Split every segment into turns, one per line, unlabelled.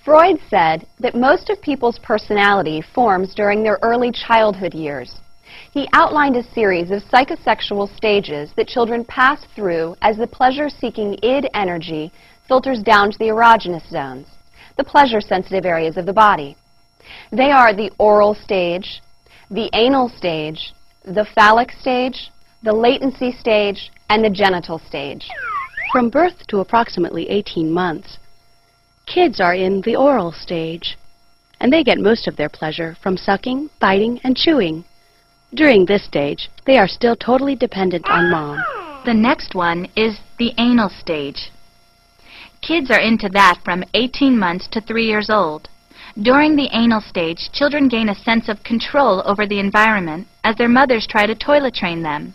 Freud said that most of people's personality forms during their early childhood years. He outlined a series of psychosexual stages that children pass through as the pleasure-seeking id energy filters down to the erogenous zones, the pleasure-sensitive areas of the body. They are the oral stage, the anal stage, the phallic stage, the latency stage, and the genital stage.
From birth to approximately 18 months, kids are in the oral stage, and they get most of their pleasure from sucking, biting, and chewing. During this stage, they are still totally dependent on mom.
The next one is the anal stage. Kids are into that from 18 months to 3 years old. During the anal stage, children gain a sense of control over the environment as their mothers try to toilet train them.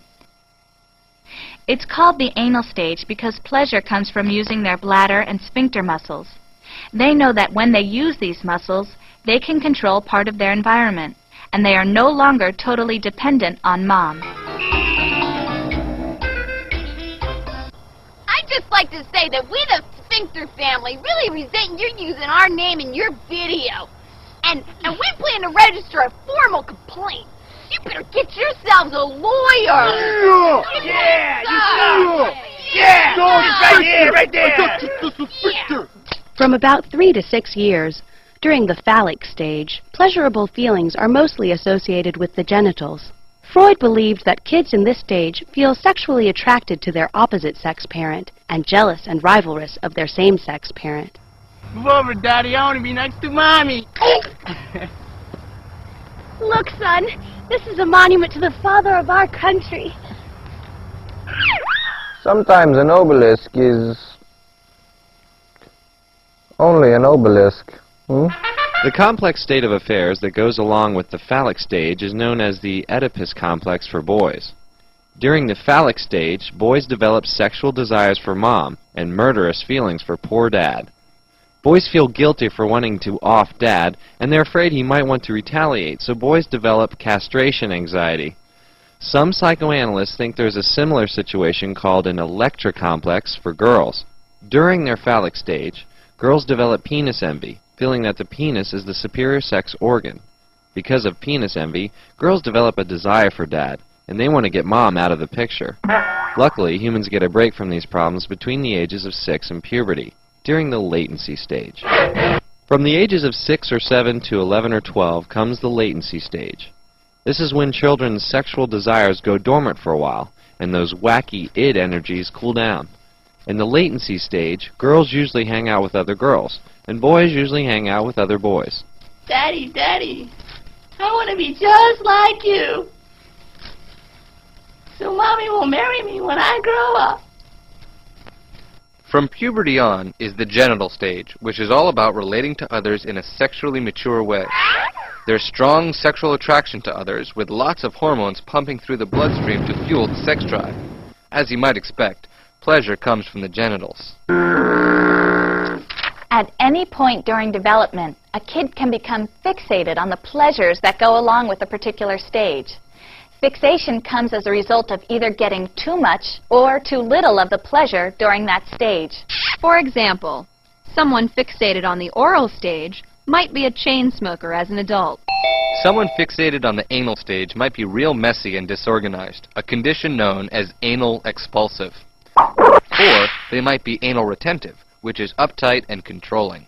It's called the anal stage because pleasure comes from using their bladder and sphincter muscles. They know that when they use these muscles, they can control part of their environment, and they are no longer totally dependent on mom.
I'd just like to say that we, the Sphincter family, really resent your using our name in your video. And we plan to register a formal complaint. You better get yourselves a lawyer.
Right there.
From about 3 to 6 years, during the phallic stage, pleasurable feelings are mostly associated with the genitals. Freud believed that kids in this stage feel sexually attracted to their opposite-sex parent and jealous and rivalrous of their same-sex parent.
Move over, Daddy. I want to be next to Mommy.
Look, son, this is a monument to the father of our country.
Sometimes an obelisk is only an obelisk.
The complex state of affairs that goes along with the phallic stage is known as the Oedipus complex for boys. During the phallic stage, boys develop sexual desires for mom and murderous feelings for poor dad. Boys feel guilty for wanting to off dad, and they're afraid he might want to retaliate, so boys develop castration anxiety. Some psychoanalysts think there's a similar situation called an Electra complex for girls. During their phallic stage, girls develop penis envy, feeling that the penis is the superior sex organ. Because of penis envy, girls develop a desire for dad, and they want to get mom out of the picture. Luckily, humans get a break from these problems between the ages of 6 and puberty, during the latency stage. From the ages of 6 or 7 to 11 or 12 comes the latency stage. This is when children's sexual desires go dormant for a while, and those wacky id energies cool down. In the latency stage, girls usually hang out with other girls, and boys usually hang out with other boys.
Daddy, I want to be just like you. So Mommy will marry me when I grow up.
From puberty on is the genital stage, which is all about relating to others in a sexually mature way. There's strong sexual attraction to others, with lots of hormones pumping through the bloodstream to fuel the sex drive. As you might expect, pleasure comes from the genitals.
At any point during development, a kid can become fixated on the pleasures that go along with a particular stage. Fixation comes as a result of either getting too much or too little of the pleasure during that stage.
For example, someone fixated on the oral stage might be a chain smoker as an adult.
Someone fixated on the anal stage might be real messy and disorganized, a condition known as anal expulsive. Or they might be anal retentive, which is uptight and controlling.